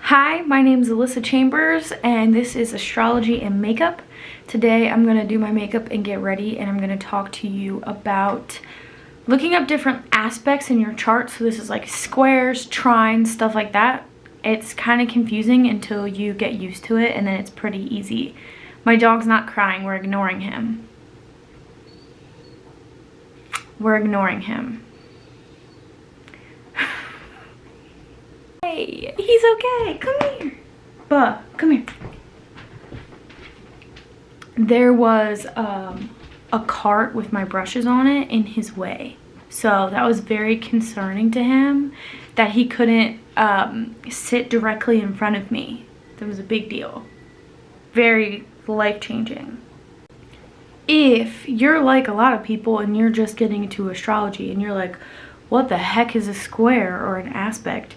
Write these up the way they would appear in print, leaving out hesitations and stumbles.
Hi, my name is Alyssa Chambers and this is Astrology and Makeup. Today I'm going to do my makeup and get ready, and I'm going to talk to you about looking up different aspects in your chart. So this is like squares, trines, stuff like that. It's kind of confusing until you get used to it, and then it's pretty easy. My dog's not crying, we're ignoring him. We're ignoring him. Hey, he's okay. Come here. Buh, come here. There was a cart with my brushes on it in his way. So that was very concerning to him that he couldn't sit directly in front of me. That was a big deal. Very life-changing. If you're like a lot of people and you're just getting into astrology and you're like, what the heck is a square or an aspect?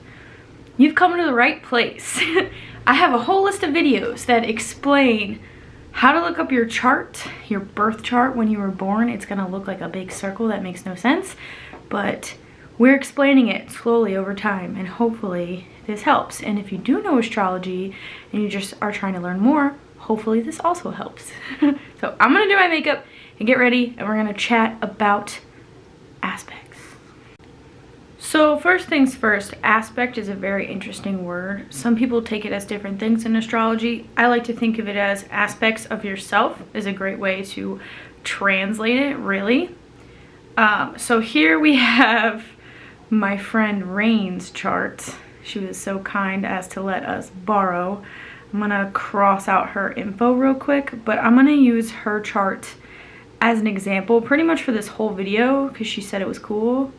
You've come to the right place. I have a whole list of videos that explain how to look up your chart, your birth chart when you were born. It's gonna look like a big circle that makes no sense, but we're explaining it slowly over time, and hopefully this helps. And if you do know astrology and you just are trying to learn more, hopefully this also helps. So I'm gonna do my makeup and get ready, and we're gonna chat about aspects. So first things first, aspect is a very interesting word. Some people take it as different things in astrology. I like to think of it as aspects of yourself is a great way to translate it, really. So here we have my friend Rain's chart. She was so kind as to let us borrow. I'm gonna cross out her info real quick, but I'm gonna use her chart as an example pretty much for this whole video because she said it was cool.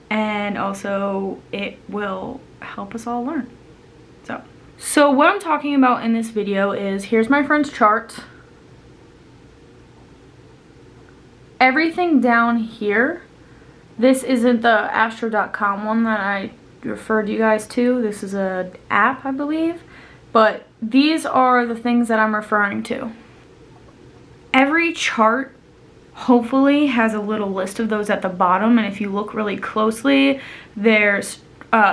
And also it will help us all learn. So what I'm talking about in this video is, here's my friend's chart. Everything down here, this isn't the astro.com one that I referred you guys to. This is an app, I believe. But these are the things that I'm referring to. Every chart hopefully has a little list of those at the bottom, and if you look really closely, there's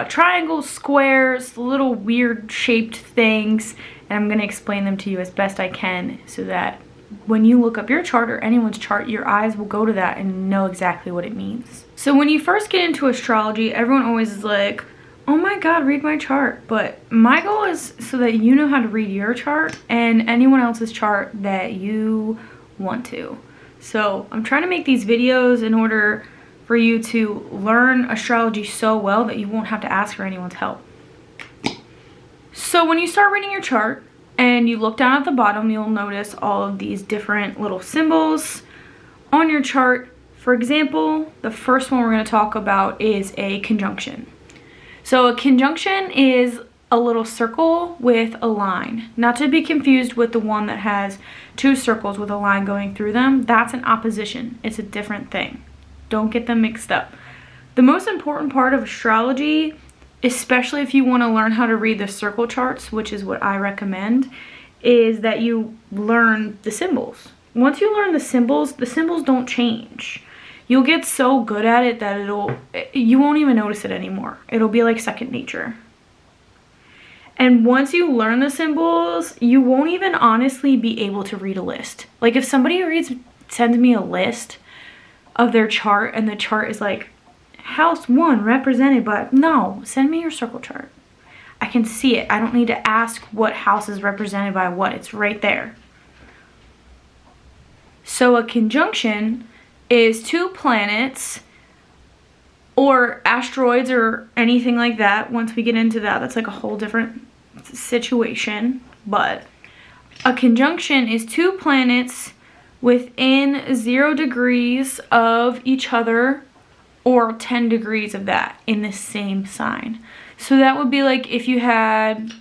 triangles, squares, little weird shaped things, and I'm going to explain them to you as best I can so that when you look up your chart or anyone's chart, your eyes will go to that and know exactly what it means. So when you first get into astrology, everyone always is like, oh my god, read my chart. But my goal is so that you know how to read your chart and anyone else's chart that you want to. So I'm trying to make these videos in order for you to learn astrology so well that you won't have to ask for anyone's help. So when you start reading your chart and you look down at the bottom, you'll notice all of these different little symbols on your chart. For example, the first one we're going to talk about is a conjunction. So a conjunction is a little circle with a line, not to be confused with the one that has two circles with a line going through them. That's an opposition. It's a different thing. Don't get them mixed up. The most important part of astrology, especially if you want to learn how to read the circle charts, which is what I recommend, is that you learn the symbols. Once you learn the symbols don't change. You'll get so good at it that you won't even notice it anymore. It'll be like second nature. And once you learn the symbols, you won't even honestly be able to read a list. Like if somebody sends me a list of their chart and the chart is like, house 1 represented by, no, send me your circle chart. I can see it. I don't need to ask what house is represented by what. It's right there. So a conjunction is two planets or asteroids or anything like that. Once we get into that, that's like a whole different situation. But a conjunction is two planets within 0 degrees of each other or 10 degrees of that in the same sign. So that would be like if you had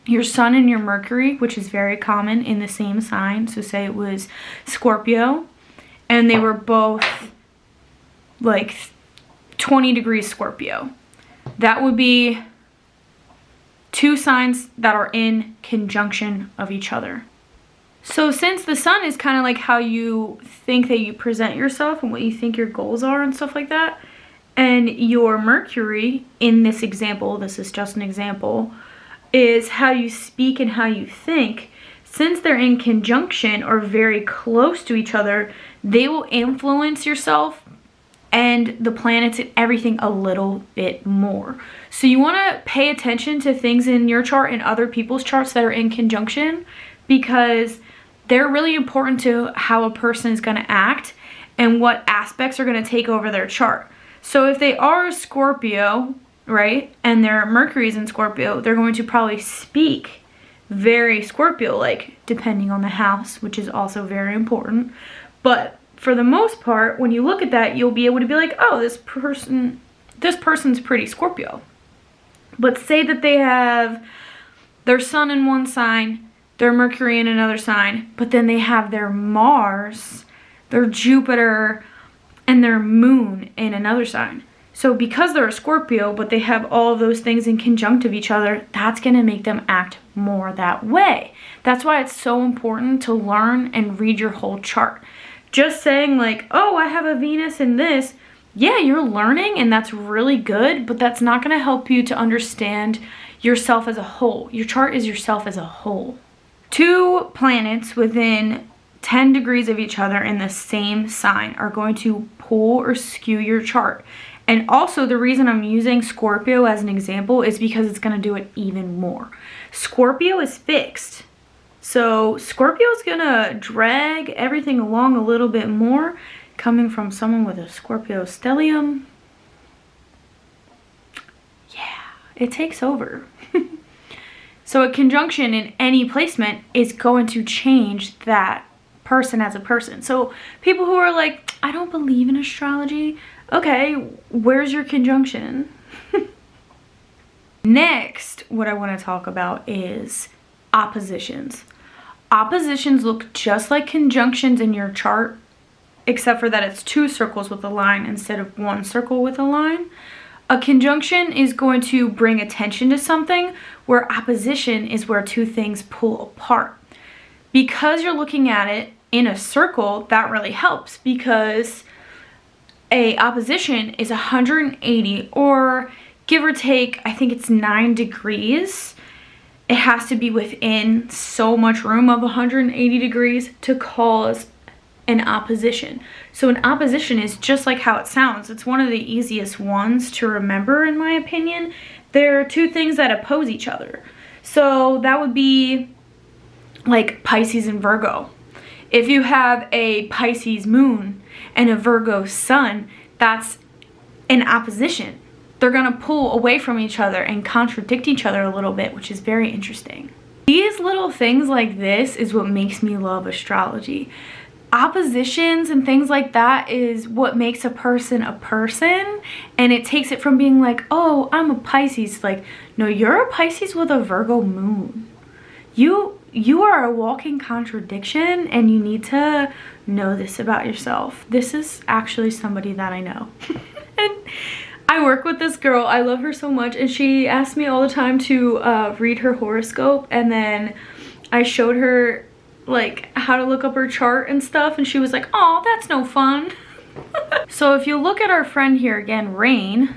your sun and your Mercury, which is very common, in the same sign. So say it was Scorpio and they were both like 20 degrees Scorpio. That would be two signs that are in conjunction of each other. So since the sun is kind of like how you think that you present yourself and what you think your goals are and stuff like that, and your Mercury, in this example, this is just an example, is how you speak and how you think. Since they're in conjunction or very close to each other, they will influence yourself and the planets and everything a little bit more. So you want to pay attention to things in your chart and other people's charts that are in conjunction, because they're really important to how a person is going to act and what aspects are going to take over their chart. So if they are a Scorpio, right, and their Mercury's in Scorpio, they're going to probably speak very Scorpio-like, depending on the house, which is also very important. But for the most part, when you look at that, you'll be able to be like, oh, this person's pretty Scorpio. But say that they have their sun in one sign, their Mercury in another sign, but then they have their Mars, their Jupiter, and their moon in another sign. So because they're a Scorpio, but they have all of those things in conjunct of each other, that's going to make them act more that way. That's why it's so important to learn and read your whole chart. Just saying like, oh, I have a Venus in this. Yeah, you're learning and that's really good, but that's not going to help you to understand yourself as a whole. Your chart is yourself as a whole. 2 planets within 10 degrees of each other in the same sign are going to pull or skew your chart. And also the reason I'm using Scorpio as an example is because it's going to do it even more. Scorpio is fixed. So Scorpio is going to drag everything along a little bit more, coming from someone with a Scorpio stellium. Yeah, it takes over. So a conjunction in any placement is going to change that person as a person. So people who are like, I don't believe in astrology. Okay, where's your conjunction? Next, what I want to talk about is oppositions. Oppositions look just like conjunctions in your chart, except for that it's 2 circles with a line instead of 1 circle with a line. A conjunction is going to bring attention to something, where opposition is where 2 things pull apart. Because you're looking at it in a circle, that really helps, because a opposition is 180, or give or take, I think it's 9 degrees. It has to be within so much room of 180 degrees to cause an opposition. So an opposition is just like how it sounds. It's one of the easiest ones to remember, in my opinion. There are 2 things that oppose each other. So that would be like Pisces and Virgo. If you have a Pisces moon and a Virgo sun, that's an opposition. They're gonna pull away from each other and contradict each other a little bit, which is very interesting. These little things like this is what makes me love astrology. Oppositions and things like that is what makes a person, and it takes it from being like, oh, I'm a Pisces, like, no, you're a Pisces with a Virgo moon. You are a walking contradiction, and you need to know this about yourself. This is actually somebody that I know. And I work with this girl. I love her so much, and she asks me all the time to read her horoscope, and then I showed her like how to look up her chart and stuff, and she was like, oh, that's no fun. So if you look at our friend here again, Rain,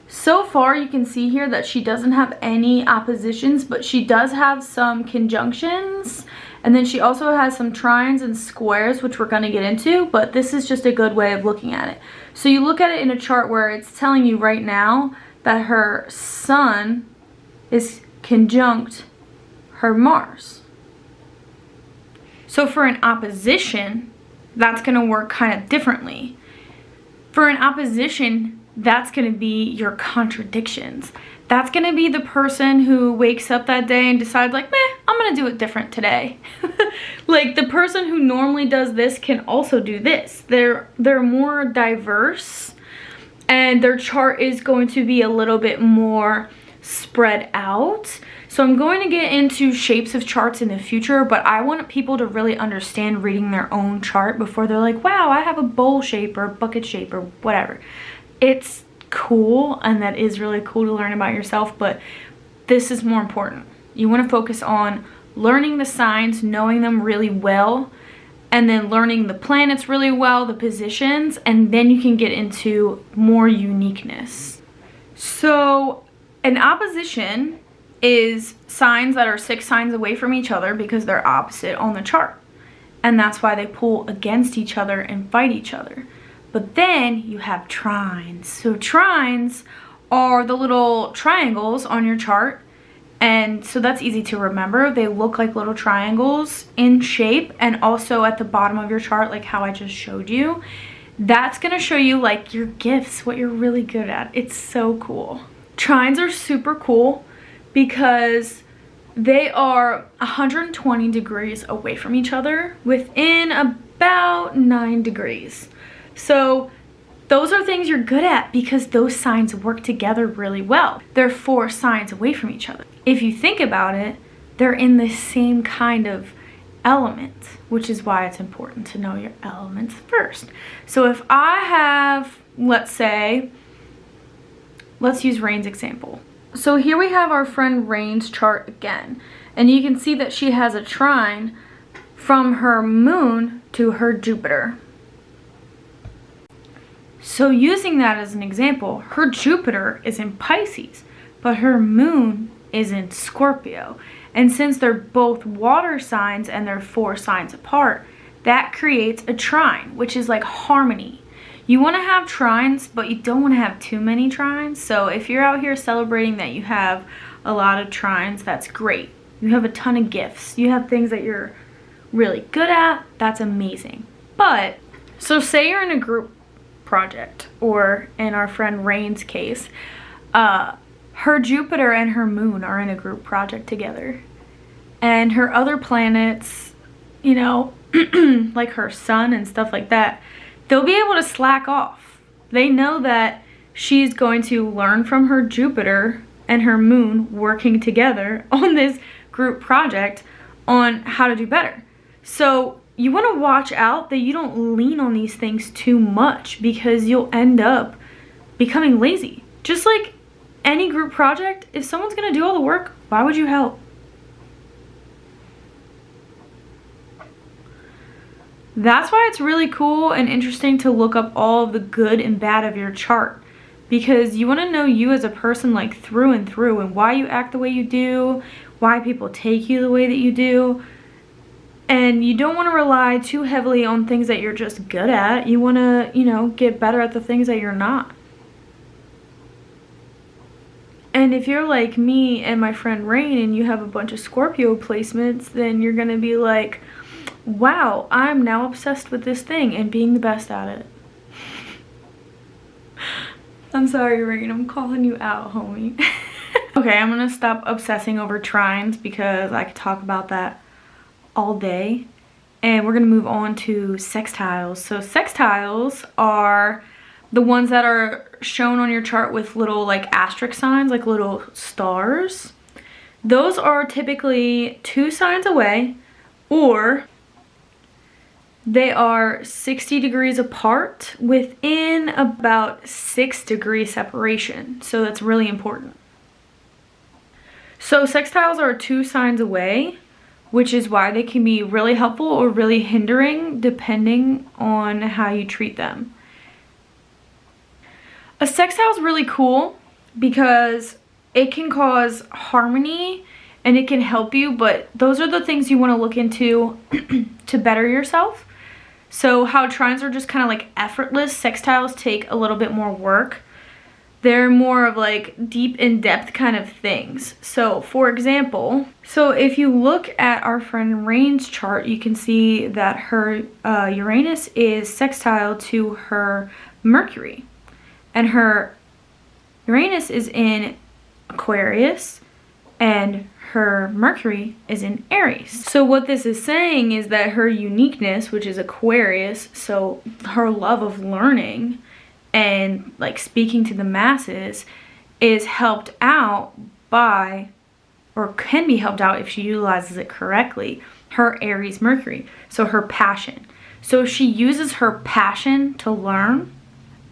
so far you can see here that she doesn't have any oppositions, but she does have some conjunctions, and then she also has some trines and squares, which we're going to get into, but this is just a good way of looking at it. So you look at it in a chart where it's telling you right now that her sun is conjunct her Mars. So for an opposition, that's going to work kind of differently. For an opposition, that's going to be your contradictions. That's going to be the person who wakes up that day and decides like, meh, I'm going to do it different today. Like the person who normally does this can also do this. They're more diverse, and their chart is going to be a little bit more spread out. So I'm going to get into shapes of charts in the future, but I want people to really understand reading their own chart before they're like, wow, I have a bowl shape or a bucket shape or whatever. It's cool, and that is really cool to learn about yourself, but this is more important. You want to focus on learning the signs, knowing them really well, and then learning the planets really well, the positions, and then you can get into more uniqueness. So An opposition is signs that are 6 signs away from each other because they're opposite on the chart. And that's why they pull against each other and fight each other. But then you have trines. So trines are the little triangles on your chart. And so that's easy to remember. They look like little triangles in shape, and also at the bottom of your chart, like how I just showed you. That's gonna show you like your gifts, what you're really good at. It's so cool. Trines are super cool because they are 120 degrees away from each other within about 9 degrees. So those are things you're good at because those signs work together really well. They're 4 signs away from each other. If you think about it, they're in the same kind of element, which is why it's important to know your elements first. So if I have, let's use Rain's example. So here we have our friend Rain's chart again, and you can see that she has a trine from her moon to her Jupiter. So using that as an example, her Jupiter is in Pisces, but her moon is in Scorpio. And since they're both water signs and they're 4 signs apart, that creates a trine, which is like harmony. You want to have trines, but you don't want to have too many trines. So if you're out here celebrating that you have a lot of trines, that's great. You have a ton of gifts. You have things that you're really good at. That's amazing. But, so say you're in a group project, or in our friend Rain's case, her Jupiter and her moon are in a group project together. And her other planets, you know, like her sun and stuff like that, they'll be able to slack off. They know that she's going to learn from her Jupiter and her moon working together on this group project on how to do better. So you want to watch out that you don't lean on these things too much, because you'll end up becoming lazy. Just like any group project, if someone's going to do all the work, why would you help? That's why it's really cool and interesting to look up all of the good and bad of your chart, because you want to know you as a person like through and through, and why you act the way you do, why people take you the way that you do. And you don't want to rely too heavily on things that you're just good at. You want to, you know, get better at the things that you're not. And if you're like me and my friend Rain and you have a bunch of Scorpio placements, then you're going to be like, wow, I'm now obsessed with this thing and being the best at it. I'm sorry, Rain, I'm calling you out, homie. Okay, I'm gonna stop obsessing over trines because I could talk about that all day. And we're gonna move on to sextiles. So sextiles are the ones that are shown on your chart with little like asterisk signs, like little stars. Those are typically 2 signs away, or they are 60 degrees apart within about 6 degree separation. So that's really important. So sextiles are 2 signs away, which is why they can be really helpful or really hindering depending on how you treat them. A sextile is really cool because it can cause harmony and it can help you, but those are the things you want to look into to better yourself. So how trines are just kind of like effortless, sextiles take a little bit more work. They're more of like deep in-depth kind of things. So for example, so if you look at our friend Rain's chart, you can see that her Uranus is sextile to her Mercury. And her Uranus is in Aquarius and her Mercury is in Aries. So what this is saying is that her uniqueness, which is Aquarius, so her love of learning and like speaking to the masses, is helped out by, or can be helped out if she utilizes it correctly, her Aries Mercury, so her passion. So if she uses her passion to learn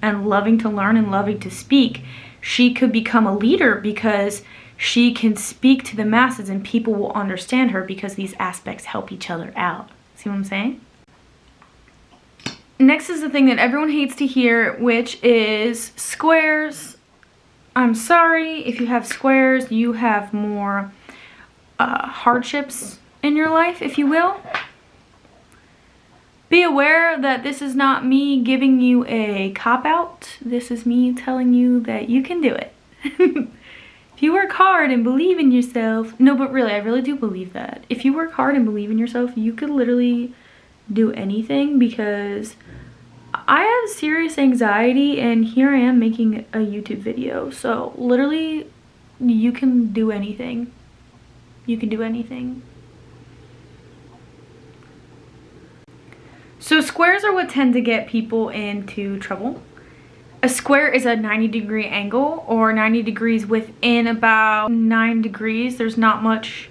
and loving to learn and loving to speak, she could become a leader because she can speak to the masses and people will understand her because these aspects help each other out. See what I'm saying? Next is the thing that everyone hates to hear, which is squares I'm sorry, if you have squares, you have more hardships in your life, if you will. Be aware that this is not me giving you a cop-out. This is me telling you that you can do it. If you work hard and believe in yourself, no, but really, I really do believe that. If you work hard and believe in yourself, you could literally do anything, because I have serious anxiety and here I am making a YouTube video. So literally, you can do anything. You can do anything. So squares are what tend to get people into trouble. A square is a 90-degree angle, or 90 degrees within about 9 degrees. There's not much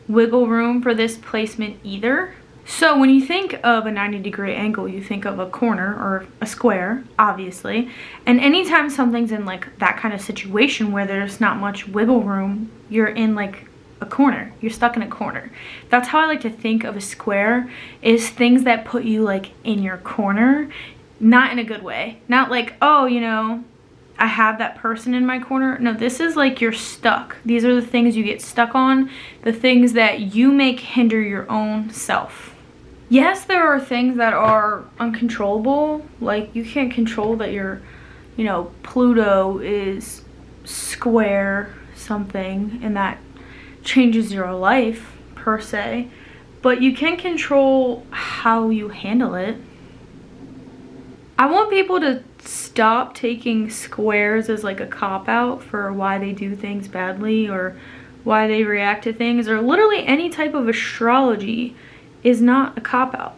wiggle room for this placement either. So when you think of a 90-degree angle, you think of a corner or a square, obviously. And anytime something's in like that kind of situation where there's not much wiggle room, you're in like a corner. You're stuck in a corner. That's how I like to think of a square, is things that put you like in your corner. Not in a good way. Not like, oh, you know, I have that person in my corner. No, this is like you're stuck. These are the things you get stuck on. The things that you make hinder your own self. Yes, there are things that are uncontrollable. Like you can't control that your, you know, Pluto is square something and that changes your life per se. But you can control how you handle it. I want people to stop taking squares as like a cop-out for why they do things badly or why they react to things, or literally any type of astrology is not a cop-out.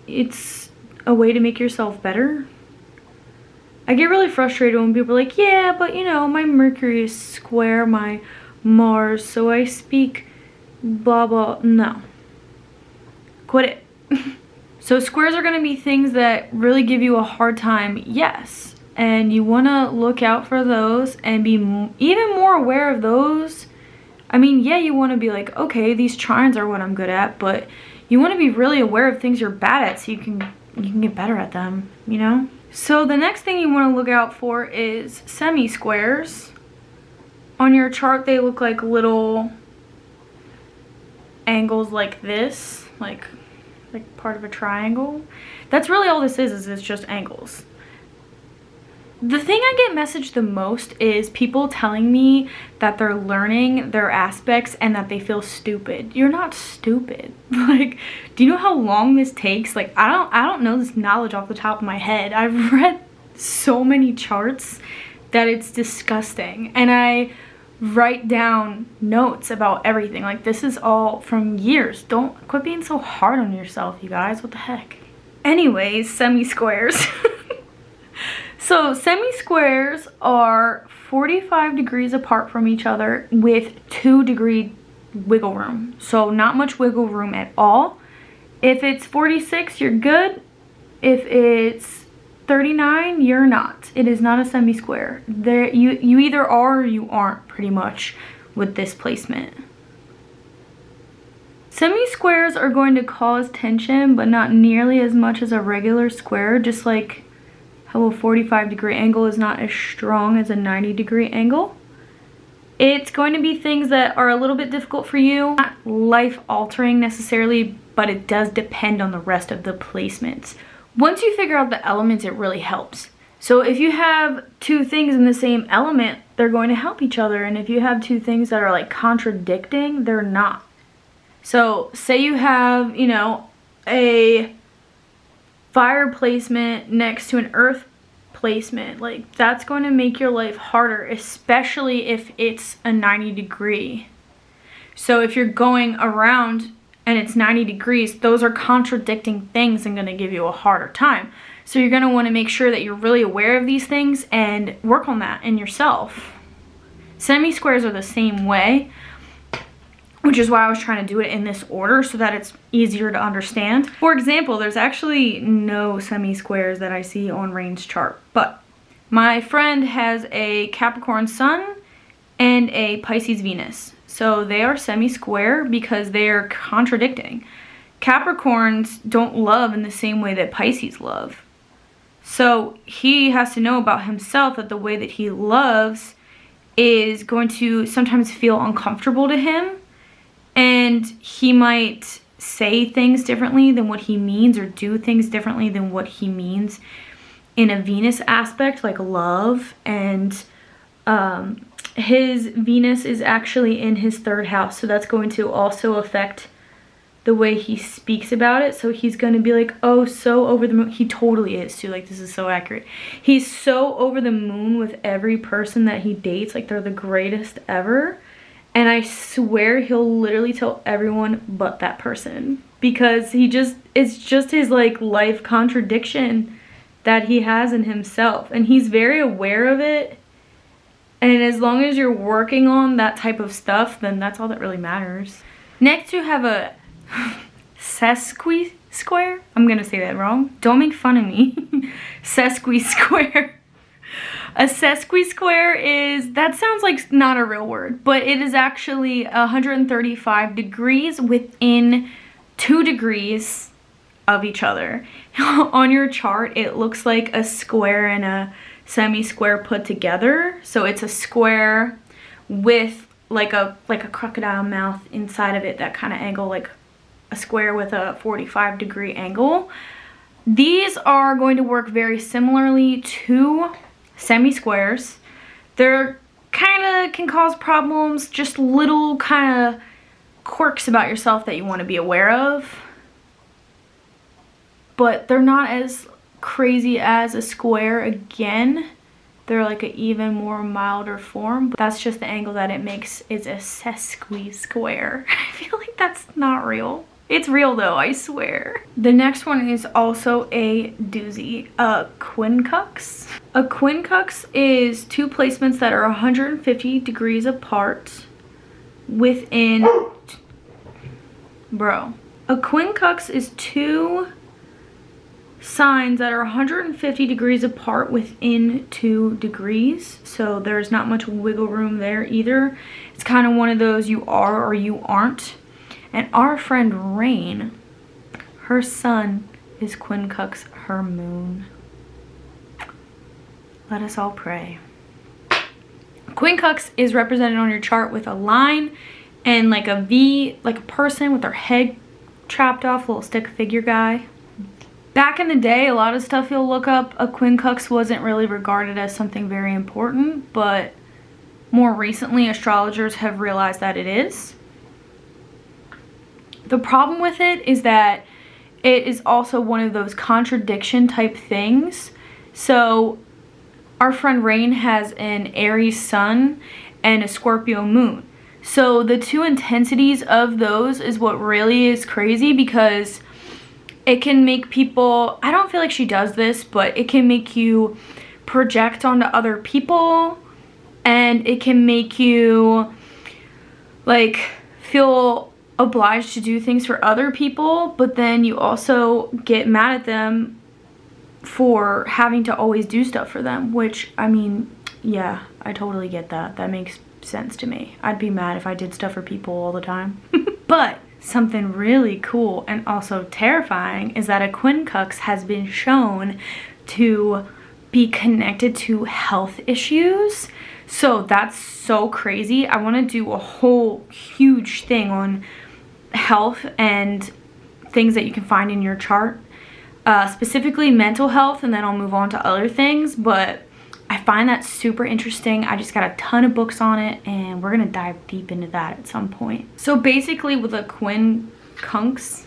It's a way to make yourself better. I get really frustrated when people are like, yeah, but you know, my Mercury is square my Mars, so I speak blah blah. No. Quit it. So squares are going to be things that really give you a hard time, yes. And you want to look out for those and be even more aware of those. I mean, yeah, you want to be like, okay, these trines are what I'm good at, but you want to be really aware of things you're bad at so you can get better at them, you know? So the next thing you want to look out for is semi-squares. On your chart, they look like little angles like this, like part of a triangle. That's really all this is it's just angles. The thing I get messaged the most is people telling me that they're learning their aspects and that they feel stupid. You're not stupid. Like, do you know how long this takes? Like, I don't know this knowledge off the top of my head. I've read so many charts that it's disgusting. And I write down notes about everything. Like, this is all from years. Don't quit being so hard on yourself, you guys. What the heck? Anyways, semi-squares. So semi-squares are 45 degrees apart from each other with 2-degree wiggle room. So not much wiggle room at all. If it's 46, you're good. If it's 39, you're not. It is not a semi-square. There, you either are or you aren't, pretty much, with this placement. Semi-squares are going to cause tension, but not nearly as much as a regular square, just like how a 45-degree angle is not as strong as a 90-degree angle. It's going to be things that are a little bit difficult for you. Not life-altering necessarily, but it does depend on the rest of the placements. Once you figure out the elements, it really helps. So if you have two things in the same element, they're going to help each other. And if you have two things that are like contradicting, they're not. So say you have, you know, a fire placement next to an earth placement. Like, that's going to make your life harder, especially if it's a 90-degree. So if you're going around and it's 90 degrees, those are contradicting things and going to give you a harder time. So you're going to want to make sure that you're really aware of these things and work on that in yourself. Semi-squares are the same way, which is why I was trying to do it in this order so that it's easier to understand. For example, there's actually no semi-squares that I see on Rain's chart, but my friend has a Capricorn Sun and a Pisces Venus. So they are semi-square because they are contradicting. Capricorns don't love in the same way that Pisces love. So he has to know about himself that the way that he loves is going to sometimes feel uncomfortable to him, and he might say things differently than what he means or do things differently than what he means in a Venus aspect, like love. And his Venus is actually in his 3rd house, so that's going to also affect the way he speaks about it. So he's going to be like, oh, so over the moon. He totally is too. Like, this is so accurate. He's so over the moon with every person that he dates. Like, they're the greatest ever. And I swear he'll literally tell everyone but that person, because it's just his like life contradiction that he has in himself, and he's very aware of it. And as long as you're working on that type of stuff, then that's all that really matters. Next, you have a Sesqui Square. I'm gonna say that wrong. Don't make fun of me. Sesqui Square. A Sesqui Square is, that sounds like not a real word, but it is actually 135 degrees within 2 degrees of each other. On your chart, it looks like a square and a semi-square put together. So it's a square with like a crocodile mouth inside of it, that kind of angle, like a square with a 45-degree angle. These are going to work very similarly to semi-squares. They're kind of can cause problems, just little kind of quirks about yourself that you want to be aware of. But they're not as crazy as a square. Again, they're like an even more milder form. But that's just the angle that it makes is a Sesqui Square. I feel like that's not real. It's real though, I swear. The next one is also a doozy, a Quincux. A Quincux is 2 placements that are 150 degrees apart within, bro. A Quincux is 2 signs that are 150 degrees apart within 2 degrees. So there's not much wiggle room there either. It's kind of one of those you are or you aren't. And our friend Rain, her sun is Quincux, her moon. Let us all pray. Quincux is represented on your chart with a line and like a V, like a person with their head chopped off, little stick figure guy. Back in the day, a lot of stuff you'll look up, a Quincux wasn't really regarded as something very important, but more recently astrologers have realized that it is. The problem with it is that it is also one of those contradiction type things. So our friend Rain has an Aries sun and a Scorpio moon. So the 2 intensities of those is what really is crazy, because it can make people, I don't feel like she does this, but it can make you project onto other people, and it can make you like feel obliged to do things for other people, but then you also get mad at them for having to always do stuff for them, which, I mean, yeah, I totally get that. That makes sense to me. I'd be mad if I did stuff for people all the time. But something really cool and also terrifying is that a Quincux has been shown to be connected to health issues. So that's so crazy. I want to do a whole huge thing on health and things that you can find in your chart, specifically mental health, and then I'll move on to other things. But I find that super interesting. I just got a ton of books on it, and we're gonna dive deep into that at some point. So basically with a Quincunx,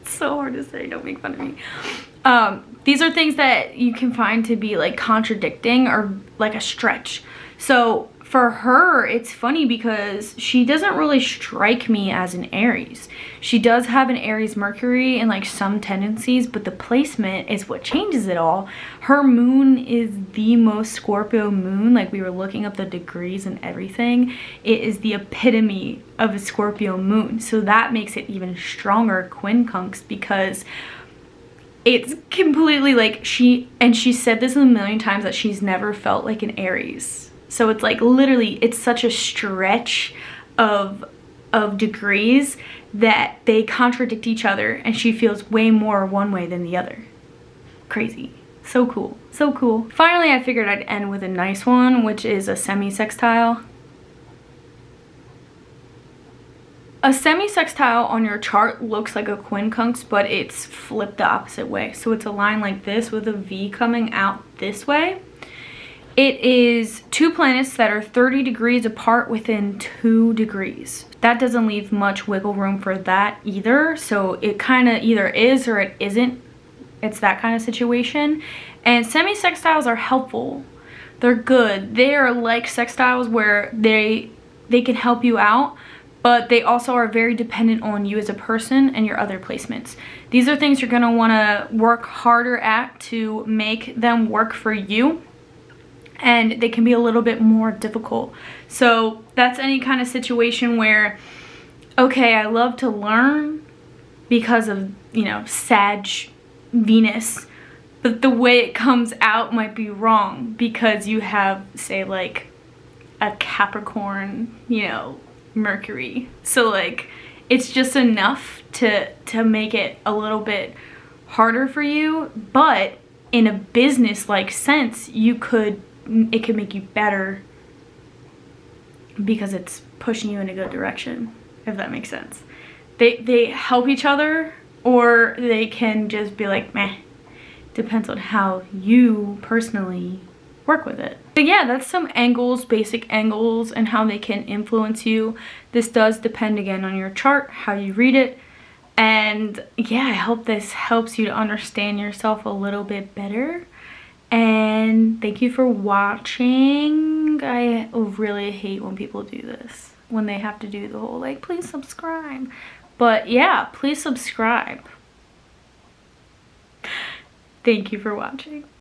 it's so hard to say, don't make fun of me. These are things that you can find to be like contradicting or like a stretch. So for her, it's funny because she doesn't really strike me as an Aries. She does have an Aries Mercury and like some tendencies, but the placement is what changes it all. Her moon is the most Scorpio moon. Like, we were looking up the degrees and everything. It is the epitome of a Scorpio moon. So that makes it even stronger, Quincunx, because it's completely like she said this a million times, that she's never felt like an Aries. So it's like literally, it's such a stretch of degrees that they contradict each other, and she feels way more one way than the other. Crazy. So cool. So cool. Finally, I figured I'd end with a nice one, which is a semi-sextile. A semi-sextile on your chart looks like a quincunx, but it's flipped the opposite way. So it's a line like this with a V coming out this way. It is two planets that are 30 degrees apart within 2 degrees. That doesn't leave much wiggle room for that either. So it kind of either is or it isn't. It's that kind of situation. And semi-sextiles are helpful. They're good. They are like sextiles where they can help you out, but they also are very dependent on you as a person and your other placements. These are things you're gonna wanna work harder at to make them work for you, and they can be a little bit more difficult. So that's any kind of situation where, okay, I love to learn because of, you know, Sag Venus, but the way it comes out might be wrong because you have, say, like a Capricorn, you know, Mercury. So like it's just enough to make it a little bit harder for you, but in a business like sense it could make you better because it's pushing you in a good direction, if that makes sense. They help each other, or they can just be like meh. Depends on how you personally work with it. But yeah, that's some angles, basic angles, and how they can influence you. This does depend again on your chart, how you read it. And yeah, I hope this helps you to understand yourself a little bit better. And thank you for watching. I really hate when people do this, when they have to do the whole like, please subscribe. But yeah, please subscribe. Thank you for watching.